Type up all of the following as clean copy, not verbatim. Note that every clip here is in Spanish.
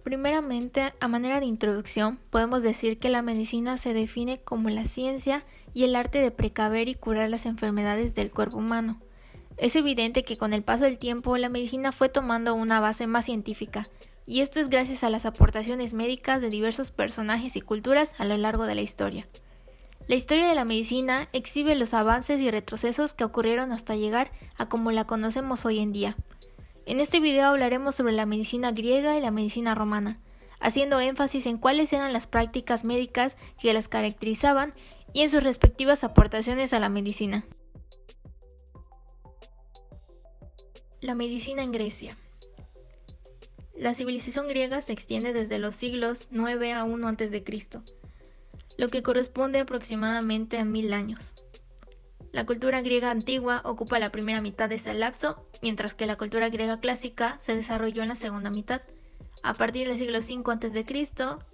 Primeramente, a manera de introducción, podemos decir que la medicina se define como la ciencia y el arte de precaver y curar las enfermedades del cuerpo humano. Es evidente que con el paso del tiempo la medicina fue tomando una base más científica, y esto es gracias a las aportaciones médicas de diversos personajes y culturas a lo largo de la historia. La historia de la medicina exhibe los avances y retrocesos que ocurrieron hasta llegar a como la conocemos hoy en día. En este video hablaremos sobre la medicina griega y la medicina romana, haciendo énfasis en cuáles eran las prácticas médicas que las caracterizaban y en sus respectivas aportaciones a la medicina. La medicina en Grecia. La civilización griega se extiende desde los siglos 9 a 1 a.C., lo que corresponde aproximadamente a 1000 años. La cultura griega antigua ocupa la primera mitad de ese lapso, mientras que la cultura griega clásica se desarrolló en la segunda mitad, a partir del siglo V a.C.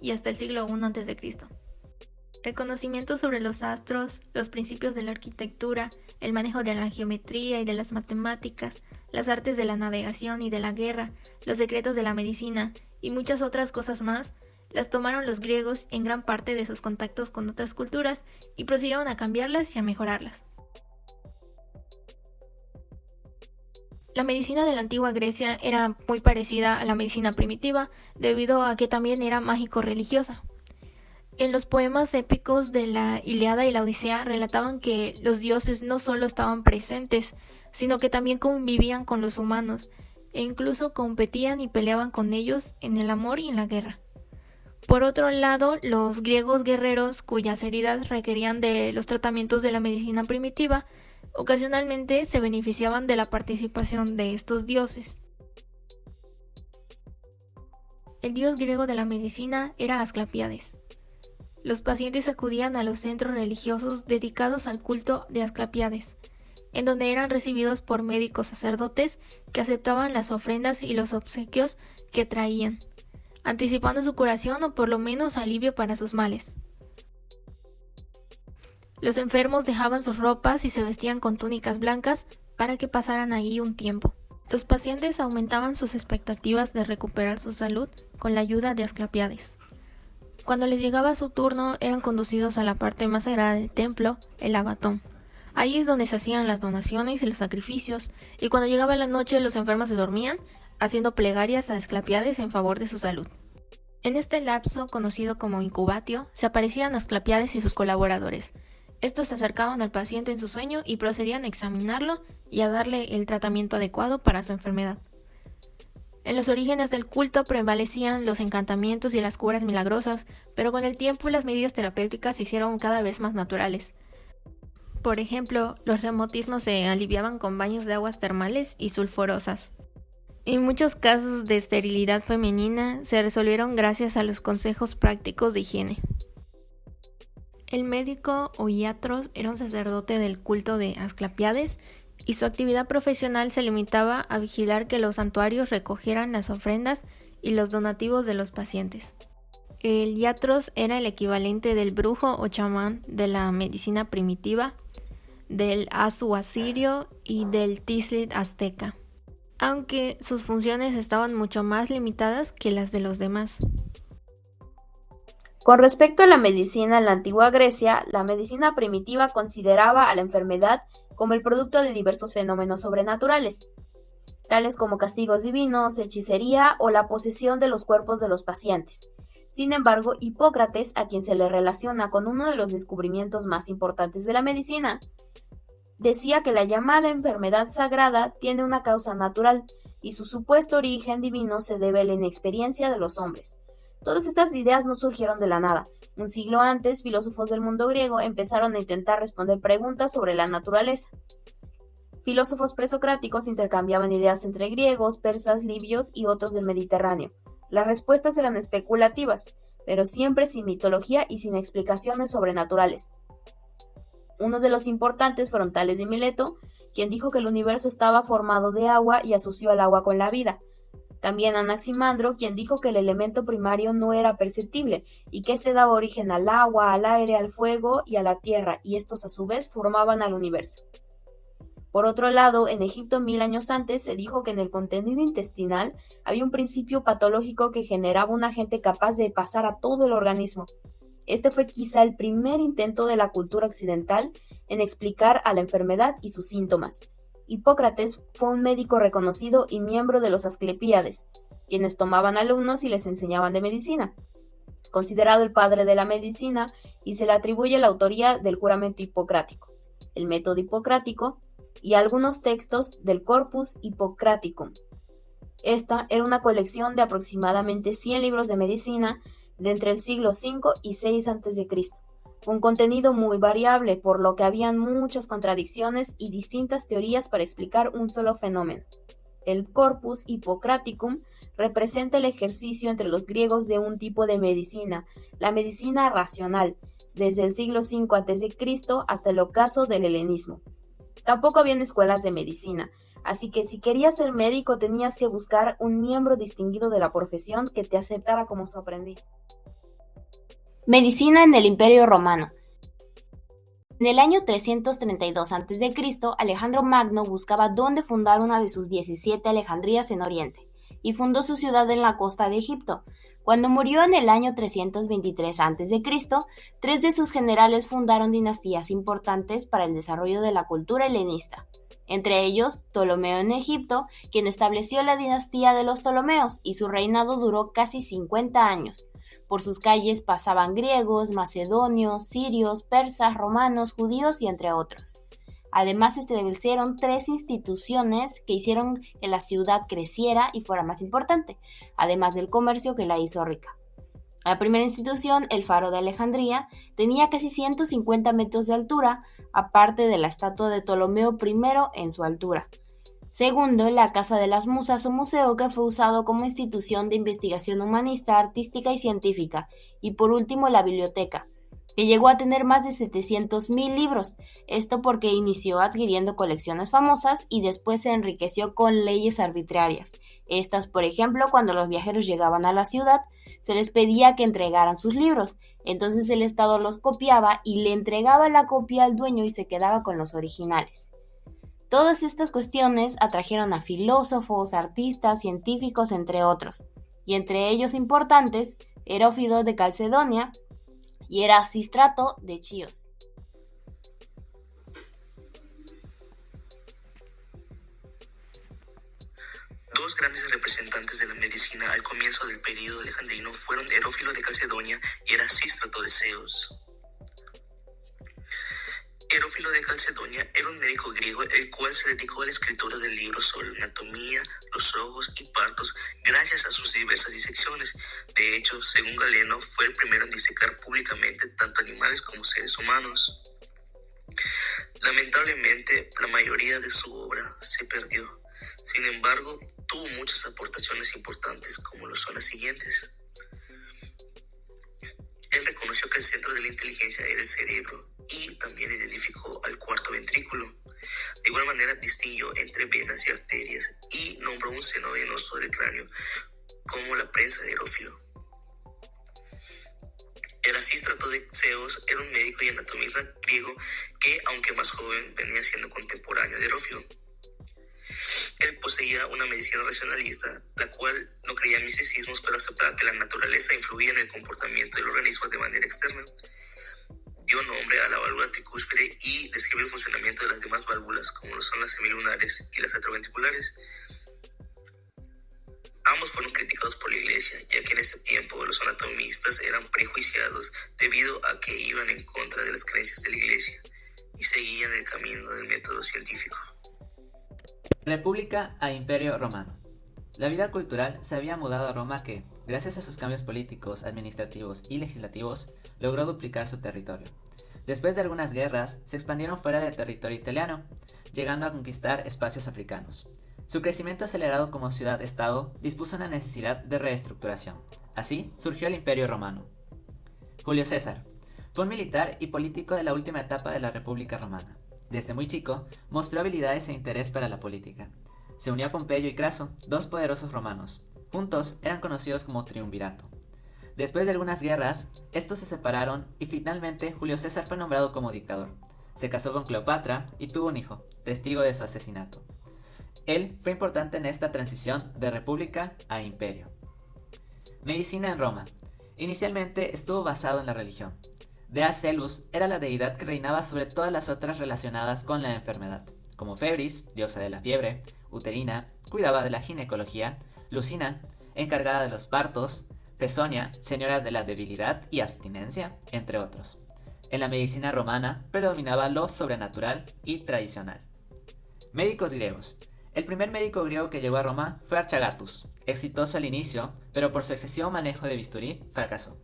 y hasta el siglo I a.C. El conocimiento sobre los astros, los principios de la arquitectura, el manejo de la geometría y de las matemáticas, las artes de la navegación y de la guerra, los secretos de la medicina y muchas otras cosas más, las tomaron los griegos en gran parte de sus contactos con otras culturas y procedieron a cambiarlas y a mejorarlas. La medicina de la antigua Grecia era muy parecida a la medicina primitiva, debido a que también era mágico-religiosa. En los poemas épicos de la Ilíada y la Odisea relataban que los dioses no solo estaban presentes, sino que también convivían con los humanos, e incluso competían y peleaban con ellos en el amor y en la guerra. Por otro lado, los griegos guerreros, cuyas heridas requerían de los tratamientos de la medicina primitiva, ocasionalmente se beneficiaban de la participación de estos dioses. El dios griego de la medicina era Asclepíades. Los pacientes acudían a los centros religiosos dedicados al culto de Asclepíades, en donde eran recibidos por médicos sacerdotes que aceptaban las ofrendas y los obsequios que traían, anticipando su curación o por lo menos alivio para sus males. Los enfermos dejaban sus ropas y se vestían con túnicas blancas para que pasaran ahí un tiempo. Los pacientes aumentaban sus expectativas de recuperar su salud con la ayuda de Asclepíades. Cuando les llegaba su turno, eran conducidos a la parte más sagrada del templo, el abatón. Ahí es donde se hacían las donaciones y los sacrificios, y cuando llegaba la noche los enfermos se dormían, haciendo plegarias a Asclepíades en favor de su salud. En este lapso, conocido como incubatio, se aparecían Asclepíades y sus colaboradores. Estos se acercaban al paciente en su sueño y procedían a examinarlo y a darle el tratamiento adecuado para su enfermedad. En los orígenes del culto prevalecían los encantamientos y las curas milagrosas, pero con el tiempo las medidas terapéuticas se hicieron cada vez más naturales. Por ejemplo, los reumatismos se aliviaban con baños de aguas termales y sulfurosas. Y muchos casos de esterilidad femenina se resolvieron gracias a los consejos prácticos de higiene. El médico o iatros era un sacerdote del culto de Asclepíades y su actividad profesional se limitaba a vigilar que los santuarios recogieran las ofrendas y los donativos de los pacientes. El iatros era el equivalente del brujo o chamán de la medicina primitiva, del asu asirio y del tislit azteca, aunque sus funciones estaban mucho más limitadas que las de los demás. Con respecto a la medicina en la antigua Grecia, la medicina primitiva consideraba a la enfermedad como el producto de diversos fenómenos sobrenaturales, tales como castigos divinos, hechicería o la posesión de los cuerpos de los pacientes. Sin embargo, Hipócrates, a quien se le relaciona con uno de los descubrimientos más importantes de la medicina, decía que la llamada enfermedad sagrada tiene una causa natural y su supuesto origen divino se debe a la inexperiencia de los hombres. Todas estas ideas no surgieron de la nada. Un siglo antes, filósofos del mundo griego empezaron a intentar responder preguntas sobre la naturaleza. Filósofos presocráticos intercambiaban ideas entre griegos, persas, libios y otros del Mediterráneo. Las respuestas eran especulativas, pero siempre sin mitología y sin explicaciones sobrenaturales. Uno de los importantes fueron Tales de Mileto, quien dijo que el universo estaba formado de agua y asoció al agua con la vida. También Anaximandro, quien dijo que el elemento primario no era perceptible y que este daba origen al agua, al aire, al fuego y a la tierra, y estos a su vez formaban al universo. Por otro lado, en Egipto 1000 años antes se dijo que en el contenido intestinal había un principio patológico que generaba un agente capaz de pasar a todo el organismo. Este fue quizá el primer intento de la cultura occidental en explicar a la enfermedad y sus síntomas. Hipócrates fue un médico reconocido y miembro de los Asclepíades, quienes tomaban alumnos y les enseñaban de medicina. Considerado el padre de la medicina, y se le atribuye la autoría del juramento hipocrático, el método hipocrático y algunos textos del Corpus Hippocraticum. Esta era una colección de aproximadamente 100 libros de medicina de entre el siglo V y VI a.C., un contenido muy variable, por lo que habían muchas contradicciones y distintas teorías para explicar un solo fenómeno. El Corpus Hippocraticum representa el ejercicio entre los griegos de un tipo de medicina, la medicina racional, desde el siglo V a.C. hasta el ocaso del helenismo. Tampoco habían escuelas de medicina, así que si querías ser médico tenías que buscar un miembro distinguido de la profesión que te aceptara como su aprendiz. Medicina en el Imperio Romano. En el año 332 a.C., Alejandro Magno buscaba dónde fundar una de sus 17 Alejandrías en Oriente, y fundó su ciudad en la costa de Egipto. Cuando murió en el año 323 a.C., 3 de sus generales fundaron dinastías importantes para el desarrollo de la cultura helenista. Entre ellos, Ptolomeo en Egipto, quien estableció la dinastía de los Ptolomeos, y su reinado duró casi 50 años. Por sus calles pasaban griegos, macedonios, sirios, persas, romanos, judíos y entre otros. Además, se establecieron 3 instituciones que hicieron que la ciudad creciera y fuera más importante, además del comercio que la hizo rica. La primera institución, el Faro de Alejandría, tenía casi 150 metros de altura, aparte de la estatua de Ptolomeo I en su altura. Segundo, la Casa de las Musas o museo, que fue usado como institución de investigación humanista, artística y científica. Y por último, la biblioteca, que llegó a tener más de 700,000 libros, esto porque inició adquiriendo colecciones famosas y después se enriqueció con leyes arbitrarias. Estas, por ejemplo, cuando los viajeros llegaban a la ciudad, se les pedía que entregaran sus libros, entonces el Estado los copiaba y le entregaba la copia al dueño y se quedaba con los originales. Todas estas cuestiones atrajeron a filósofos, artistas, científicos, entre otros, y entre ellos importantes, Herófilo de Calcedonia y Erasístrato de Chios. Dos grandes representantes de la medicina al comienzo del período alejandrino fueron Herófilo de Calcedonia y Erasístrato de Ceos. Herófilo de Calcedonia era un médico griego el cual se dedicó a la escritura de libros sobre anatomía, los ojos y partos gracias a sus diversas disecciones. De hecho, según Galeno, fue el primero en disecar públicamente tanto animales como seres humanos. Lamentablemente, la mayoría de su obra se perdió. Sin embargo, tuvo muchas aportaciones importantes, como lo son las siguientes. Él reconoció que el centro de la inteligencia era el cerebro y también identificó al cuarto ventrículo. De igual manera distinguió entre venas y arterias y nombró un seno venoso del cráneo como la prensa de Herófilo. Erasístrato de Ceos era un médico y anatomista griego que, aunque más joven, venía siendo contemporáneo de Herófilo. Él poseía una medicina racionalista, la cual no creía en misticismos, pero aceptaba que la naturaleza influía en el comportamiento del organismo de manera externa. Dio nombre a la válvula tricúspide y describe el funcionamiento de las demás válvulas, como lo son las semilunares y las atrioventriculares. Ambos fueron criticados por la Iglesia, ya que en ese tiempo los anatomistas eran prejuiciados debido a que iban en contra de las creencias de la Iglesia y seguían el camino del método científico. República a Imperio Romano. La vida cultural se había mudado a Roma que, gracias a sus cambios políticos, administrativos y legislativos, logró duplicar su territorio. Después de algunas guerras, se expandieron fuera del territorio italiano, llegando a conquistar espacios africanos. Su crecimiento acelerado como ciudad-estado dispuso una necesidad de reestructuración. Así surgió el Imperio Romano. Julio César fue un militar y político de la última etapa de la República Romana. Desde muy chico, mostró habilidades e interés para la política. Se unió a Pompeyo y Craso, dos poderosos romanos. Juntos eran conocidos como triunvirato. Después de algunas guerras, estos se separaron y finalmente Julio César fue nombrado como dictador. se casó con Cleopatra y tuvo un hijo, testigo de su asesinato. Él fue importante en esta transición de república a imperio. Medicina en Roma. Inicialmente estuvo basado en la religión. Dea Celus era la deidad que reinaba sobre todas las otras relacionadas con la enfermedad, como Febris, diosa de la fiebre, Uterina, cuidaba de la ginecología, Lucina, encargada de los partos, Fesonia, señora de la debilidad y abstinencia, entre otros. En la medicina romana predominaba lo sobrenatural y tradicional. Médicos griegos. El primer médico griego que llegó a Roma fue Archagatus, exitoso al inicio, pero por su excesivo manejo de bisturí fracasó.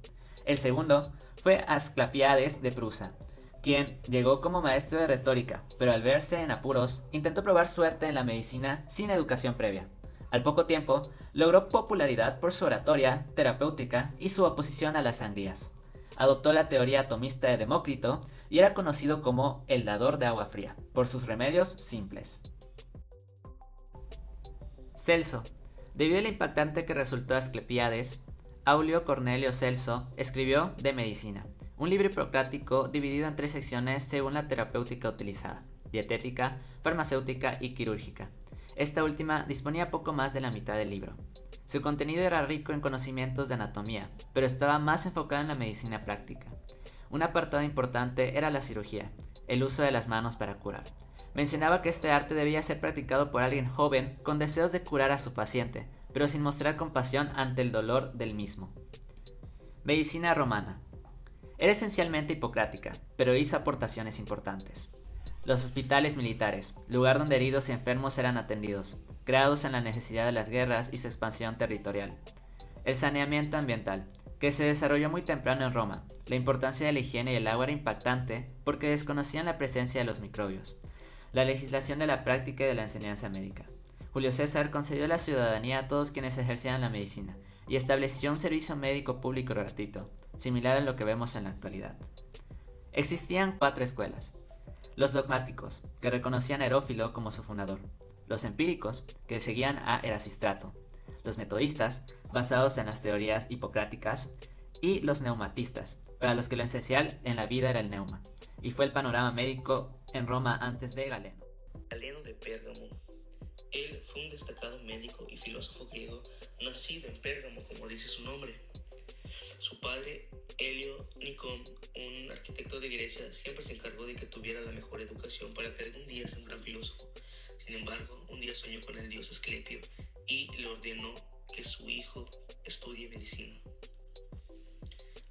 El segundo fue Asclepiades de Prusa, quien llegó como maestro de retórica, pero al verse en apuros, intentó probar suerte en la medicina sin educación previa. Al poco tiempo, logró popularidad por su oratoria terapéutica y su oposición a las sangrías. Adoptó la teoría atomista de Demócrito y era conocido como el dador de agua fría, por sus remedios simples. Celso. Debido al impactante que resultó Asclepiades, Aulio Cornelio Celso escribió De Medicina, un libro hipocrático dividido en 3 secciones según la terapéutica utilizada: dietética, farmacéutica y quirúrgica. Esta última disponía poco más de la mitad del libro. Su contenido era rico en conocimientos de anatomía, pero estaba más enfocado en la medicina práctica. Un apartado importante era la cirugía, el uso de las manos para curar. Mencionaba que este arte debía ser practicado por alguien joven con deseos de curar a su paciente, pero sin mostrar compasión ante el dolor del mismo. Medicina romana. Era esencialmente hipocrática, pero hizo aportaciones importantes. Los hospitales militares, lugar donde heridos y enfermos eran atendidos, creados en la necesidad de las guerras y su expansión territorial. El saneamiento ambiental, que se desarrolló muy temprano en Roma. La importancia de la higiene y el agua era impactante porque desconocían la presencia de los microbios. La legislación de la práctica y de la enseñanza médica. Julio César concedió la ciudadanía a todos quienes ejercían la medicina y estableció un servicio médico público gratuito, similar a lo que vemos en la actualidad. Existían 4 escuelas. Los dogmáticos, que reconocían a Herófilo como su fundador. Los empíricos, que seguían a Erasistrato. Los metodistas, basados en las teorías hipocráticas. Y los neumatistas, para los que lo esencial en la vida era el neuma. Y fue el panorama médico en Roma antes de Galeno. Galeno de Pérgamo. Él fue un destacado médico y filósofo griego, nacido en Pérgamo, como dice su nombre. Su padre, Helio Nicón, un arquitecto de Grecia, siempre se encargó de que tuviera la mejor educación para que algún día sea un gran filósofo. Sin embargo, un día soñó con el dios Asclepio y le ordenó que su hijo estudie medicina.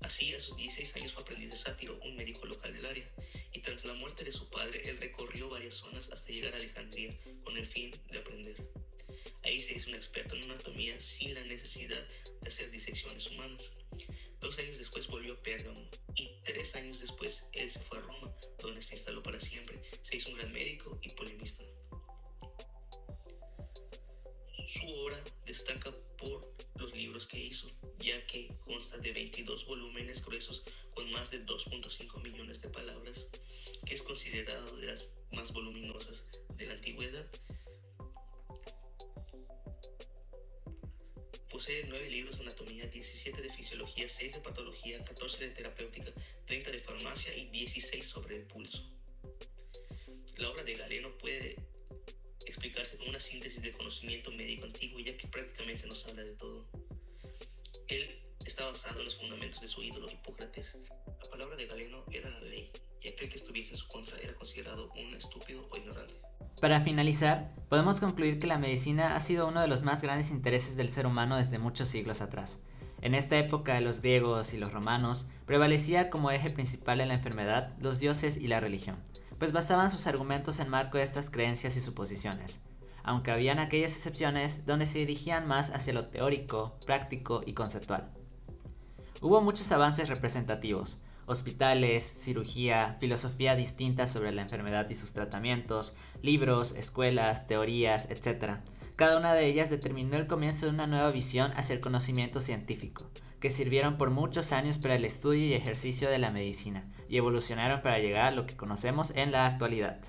Así, a sus 16 años fue aprendiz de Sátiro, un médico local del área, y tras la muerte de su padre, él recorrió varias zonas hasta llegar a Alejandría con el fin de aprender. Ahí se hizo un experto en anatomía sin la necesidad de hacer disecciones humanas. 2 años después volvió a Pérgamo y 3 años después él se fue a Roma, donde se instaló para siempre. Se hizo un gran médico y polemista. Su obra destaca por los libros que hizo, ya que consta de 22 volúmenes gruesos con más de 2.5 millones de palabras, que es considerado de las más voluminosas de la antigüedad. Posee 9 libros de anatomía, 17 de fisiología, 6 de patología, 14 de terapéutica, 30 de farmacia y 16 sobre el pulso. La obra de Galeno puede explicarse como una síntesis de conocimiento médico antiguo, ya que prácticamente nos habla de todo. Él está basado en los fundamentos de su ídolo Hipócrates. La palabra de Galeno era la ley, y aquel que estuviese en su contra era considerado un estúpido o ignorante. Para finalizar, podemos concluir que la medicina ha sido uno de los más grandes intereses del ser humano desde muchos siglos atrás. En esta época de los griegos y los romanos, prevalecía como eje principal en la enfermedad los dioses y la religión, pues basaban sus argumentos en marco de estas creencias y suposiciones, aunque habían aquellas excepciones donde se dirigían más hacia lo teórico, práctico y conceptual. Hubo muchos avances representativos, hospitales, cirugía, filosofía distinta sobre la enfermedad y sus tratamientos, libros, escuelas, teorías, etc. Cada una de ellas determinó el comienzo de una nueva visión hacia el conocimiento científico, que sirvieron por muchos años para el estudio y ejercicio de la medicina, y evolucionaron para llegar a lo que conocemos en la actualidad.